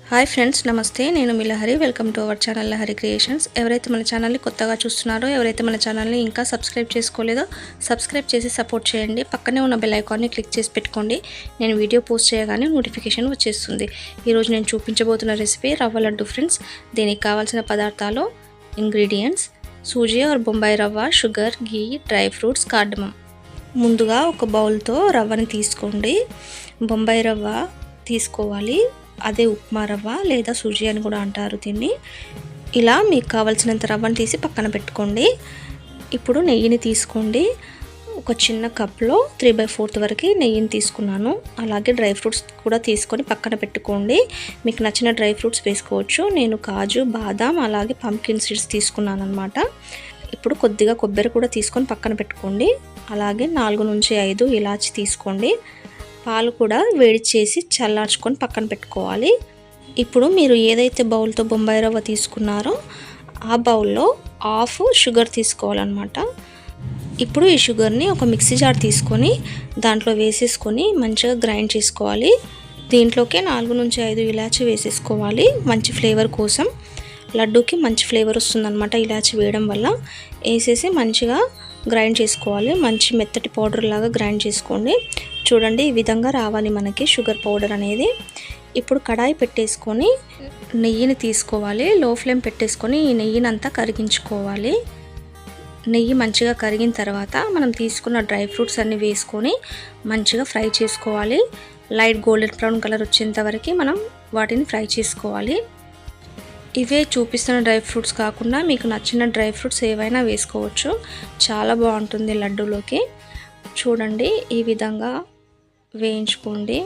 Hi friends, నమస్తే. నేను మీ Lahari. Welcome to our channel Lahari creations. ఎవరైతే మన ఛానల్ని కొత్తగా చూస్తున్నారో, ఎవరైతే మన ఛానల్ని ఇంకా సబ్స్క్రైబ్ చేసుకోలేదో సబ్స్క్రైబ్ చేసి సపోర్ట్ చేయండి. పక్కనే ఉన్న బెల్ ఐకాన్ని క్లిక్ చేసి పెట్టుకోండి. నేను వీడియో పోస్ట్ చేయగానే నోటిఫికేషన్ వచ్చేస్తుంది. ఈరోజు నేను చూపించబోతున్న రెసిపీ రవ్వ లడ్డు ఫ్రెండ్స్. దీనికి కావాల్సిన పదార్థాలు ఇంగ్రీడియంట్స్: సూజీ ఆర్ బొంబాయి రవ్వ, షుగర్, ఘీ, డ్రై ఫ్రూట్స్, కార్డమమ్. ముందుగా ఒక బౌల్తో రవ్వని తీసుకోండి. బొంబాయి రవ్వ తీసుకోవాలి, అదే ఉప్మా రవ్వ లేదా సూజీ అని కూడా అంటారు దీన్ని. ఇలా మీకు కావాల్సినంత రవ్వను తీసి పక్కన పెట్టుకోండి. ఇప్పుడు నెయ్యిని తీసుకోండి. ఒక చిన్న కప్లో 3/4 వరకు నెయ్యిని తీసుకున్నాను. అలాగే డ్రై ఫ్రూట్స్ కూడా తీసుకొని పక్కన పెట్టుకోండి. మీకు నచ్చిన డ్రై ఫ్రూట్స్ వేసుకోవచ్చు. నేను కాజు, బాదాం, అలాగే పంకిన్ సీడ్స్ తీసుకున్నాను అనమాట. ఇప్పుడు కొద్దిగా కొబ్బరి కూడా తీసుకొని పక్కన పెట్టుకోండి. అలాగే 4 నుంచి 5 ఇలాచి తీసుకోండి. పాలు కూడా వేడి చేసి చల్లార్చుకొని పక్కన పెట్టుకోవాలి. ఇప్పుడు మీరు ఏదైతే బౌల్తో బొంబాయి రవ్వ తీసుకున్నారో ఆ బౌల్లో హాఫ్ షుగర్ తీసుకోవాలన్నమాట. ఇప్పుడు ఈ షుగర్ని ఒక మిక్సీ జార్ తీసుకొని దాంట్లో వేసేసుకొని మంచిగా గ్రైండ్ చేసుకోవాలి. దీంట్లోకే 4 నుంచి 5 ఇలాచి వేసేసుకోవాలి, మంచి ఫ్లేవర్ కోసం. లడ్డూకి మంచి ఫ్లేవర్ వస్తుందన్నమాట ఇలాచి వేయడం వల్ల. వేసేసి మంచిగా గ్రైండ్ చేసుకోవాలి. మంచి మెత్తటి పౌడర్ లాగా గ్రైండ్ చేసుకోండి. చూడండి, ఈ విధంగా రావాలి మనకి షుగర్ పౌడర్ అనేది. ఇప్పుడు కడాయి పెట్టేసుకొని నెయ్యిని తీసుకోవాలి. లో ఫ్లేమ్ పెట్టేసుకొని ఈ నెయ్యిని అంతా కరిగించుకోవాలి. నెయ్యి మంచిగా కరిగిన తర్వాత మనం తీసుకున్న డ్రై ఫ్రూట్స్ అన్నీ వేసుకొని మంచిగా ఫ్రై చేసుకోవాలి. లైట్ గోల్డెన్ బ్రౌన్ కలర్ వచ్చేంత వరకు మనం వాటిని ఫ్రై చేసుకోవాలి. ఇవే చూపిస్తున్న డ్రై ఫ్రూట్స్ కాకుండా మీకు నచ్చిన డ్రై ఫ్రూట్స్ ఏవైనా వేసుకోవచ్చు. చాలా బాగుంటుంది లడ్డూలోకి. చూడండి, ఈ విధంగా వేయించుకోండి.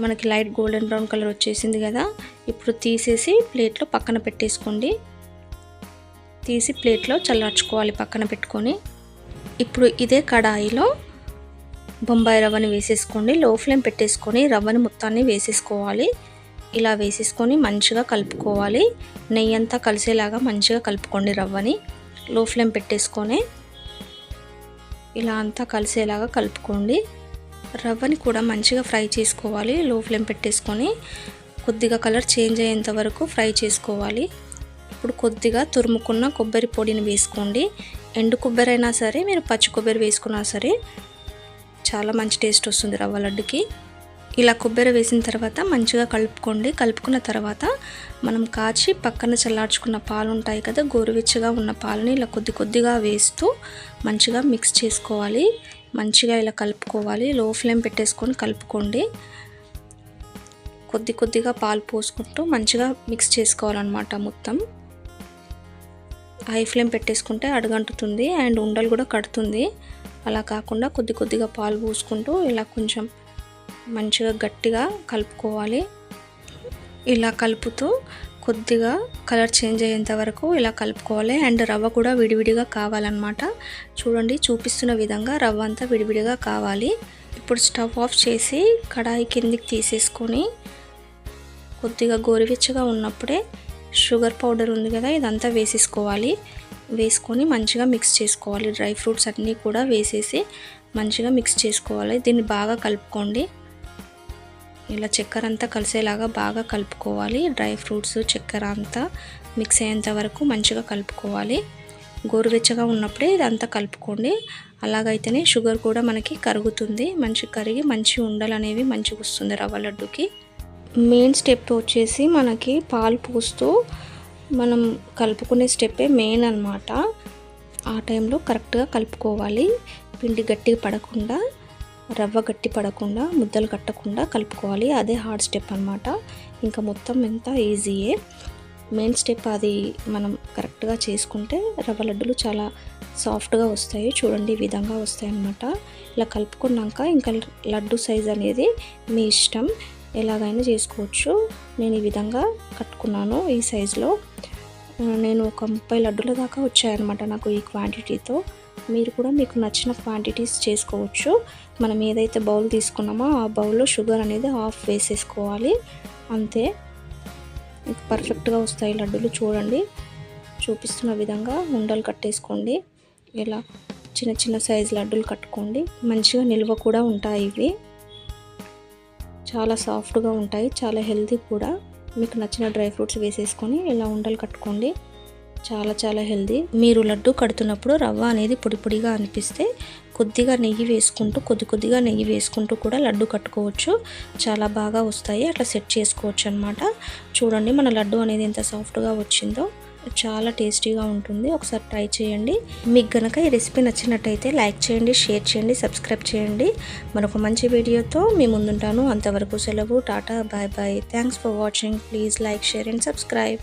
మనకి లైట్ గోల్డెన్ బ్రౌన్ కలర్ వచ్చేసింది కదా. ఇప్పుడు తీసేసి ప్లేట్లో పక్కన పెట్టేసుకోండి. తీసి ప్లేట్లో చల్లార్చుకోవాలి పక్కన పెట్టుకొని. ఇప్పుడు ఇదే కడాయిలో బొంబాయి రవ్వని వేసేసుకోండి. లో ఫ్లేమ్ పెట్టేసుకొని రవ్వని మొత్తాన్ని వేసేసుకోవాలి. ఇలా వేసేసుకొని మంచిగా కలుపుకోవాలి. నెయ్యి అంతా కలిసేలాగా మంచిగా కలుపుకోండి రవ్వని. లో ఫ్లేమ్ పెట్టేసుకొని ఇలా అంతా కలిసేలాగా కలుపుకోండి. రవ్వని కూడా మంచిగా ఫ్రై చేసుకోవాలి. లో ఫ్లేమ్ పెట్టేసుకొని కొద్దిగా కలర్ చేంజ్ అయ్యేంత వరకు ఫ్రై చేసుకోవాలి. ఇప్పుడు కొద్దిగా తురుముకున్న కొబ్బరి పొడిని వేసుకోండి. ఎండు కొబ్బరి అయినా సరే, మీరు పచ్చి కొబ్బరి వేసుకున్నా సరే చాలా మంచి టేస్ట్ వస్తుంది రవ్వ లడ్డుకి. ఇలా కొబ్బరి వేసిన తర్వాత మంచిగా కలుపుకోండి. కలుపుకున్న తర్వాత మనం కాచి పక్కన చల్లార్చుకున్న పాలు ఉంటాయి కదా, గోరువెచ్చగా ఉన్న పాలని ఇలా కొద్ది కొద్దిగా వేస్తూ మంచిగా మిక్స్ చేసుకోవాలి. మంచిగా ఇలా కలుపుకోవాలి. లో ఫ్లేమ్ పెట్టేసుకొని కలుపుకోండి. కొద్ది కొద్దిగా పాలు పోసుకుంటూ మంచిగా మిక్స్ చేసుకోవాలన్నమాట మొత్తం. హై ఫ్లేమ్ పెట్టేసుకుంటే అడుగంటుతుంది అండ్ ఉండలు కూడా కడుతుంది. అలా కాకుండా కొద్ది కొద్దిగా పాలు పోసుకుంటూ ఇలా కొంచెం మంచిగా గట్టిగా కలుపుకోవాలి. ఇలా కలుపుతూ కొద్దిగా కలర్ చేంజ్ అయ్యేంత వరకు ఇలా కలుపుకోవాలి. అండ్ రవ్వ కూడా విడివిడిగా కావాలన్నమాట. చూడండి, చూపిస్తున్న విధంగా రవ్వ అంతా విడివిడిగా కావాలి. ఇప్పుడు స్టవ్ ఆఫ్ చేసి కడాయి కిందికి తీసేసుకొని కొద్దిగా గోరువెచ్చగా ఉన్నప్పుడే షుగర్ పౌడర్ ఉంది కదా, ఇదంతా వేసేసుకోవాలి. వేసుకొని మంచిగా మిక్స్ చేసుకోవాలి. డ్రై ఫ్రూట్స్ అన్నీ కూడా వేసేసి మంచిగా మిక్స్ చేసుకోవాలి. దీన్ని బాగా కలుపుకోండి. ఇలా చక్కెర అంతా కలిసేలాగా బాగా కలుపుకోవాలి. డ్రై ఫ్రూట్స్, చక్కెర అంతా మిక్స్ అయ్యేంత వరకు మంచిగా కలుపుకోవాలి. గోరువెచ్చగా ఉన్నప్పుడే ఇదంతా కలుపుకోండి. అలాగైతేనే షుగర్ కూడా మనకి కరుగుతుంది. మంచి కరిగి మంచి ఉండలు అనేవి మంచిగా వస్తుంది రవ్వ లడ్డుకి. మెయిన్ స్టెప్ వచ్చేసి మనకి పాలు పోస్తూ మనం కలుపుకునే స్టెప్పే మెయిన్ అన్నమాట. ఆ టైంలో కరెక్ట్గా కలుపుకోవాలి. పిండి గట్టిగా పడకుండా, రవ్వ గట్టి పడకుండా, ముద్దలు కట్టకుండా కలుపుకోవాలి. అదే హార్డ్ స్టెప్ అన్నమాట. ఇంకా మొత్తం ఎంత ఈజీయే. మెయిన్ స్టెప్ అది మనం కరెక్ట్గా చేసుకుంటే రవ్వ లడ్డులు చాలా సాఫ్ట్గా వస్తాయి. చూడండి, ఈ విధంగా వస్తాయి అన్నమాట. ఇలా కలుపుకున్నాక ఇంకా లడ్డు సైజ్ అనేది మీ ఇష్టం, ఎలాగైనా చేసుకోవచ్చు. నేను ఈ విధంగా కట్టుకున్నాను. ఈ సైజులో నేను ఒక 30 లడ్డుల దాకా వచ్చాయన్నమాట నాకు ఈ క్వాంటిటీతో. మీరు కూడా మీకు నచ్చిన క్వాంటిటీస్ చేసుకోవచ్చు. మనం ఏదైతే బౌల్ తీసుకున్నామో ఆ బౌల్లో షుగర్ అనేది హాఫ్ వేసేసుకోవాలి. అంతే, పర్ఫెక్ట్గా వస్తాయి లడ్డూలు. చూడండి, చూపిస్తున్న విధంగా ఉండలు కట్టేసుకోండి. ఇలా చిన్న చిన్న సైజు లడ్డూలు కట్టుకోండి. మంచిగా నిల్వ కూడా ఉంటాయి. ఇవి చాలా సాఫ్ట్గా ఉంటాయి, చాలా హెల్తీ కూడా. మీకు నచ్చిన డ్రై ఫ్రూట్స్ వేసేసుకొని ఇలా ఉండలు కట్టుకోండి. చాలా చాలా హెల్దీ. మీరు లడ్డు కడుతున్నప్పుడు రవ్వ అనేది పొడి పొడిగా అనిపిస్తే కొద్దిగా నెయ్యి వేసుకుంటూ కొద్దిగా నెయ్యి వేసుకుంటూ కూడా లడ్డు కట్టుకోవచ్చు. చాలా బాగా వస్తాయి. అట్లా సెట్ చేసుకోవచ్చు అనమాట. చూడండి మన లడ్డు అనేది ఎంత సాఫ్ట్గా వచ్చిందో. చాలా టేస్టీగా ఉంటుంది. ఒకసారి ట్రై చేయండి. మీకు కనుక ఈ రెసిపీ నచ్చినట్టయితే లైక్ చేయండి, షేర్ చేయండి, సబ్స్క్రైబ్ చేయండి. మరొక మంచి వీడియోతో మీ ముందుంటాను. అంతవరకు సెలవు. టాటా, bye bye. Thanks for watching. Please like, share and subscribe.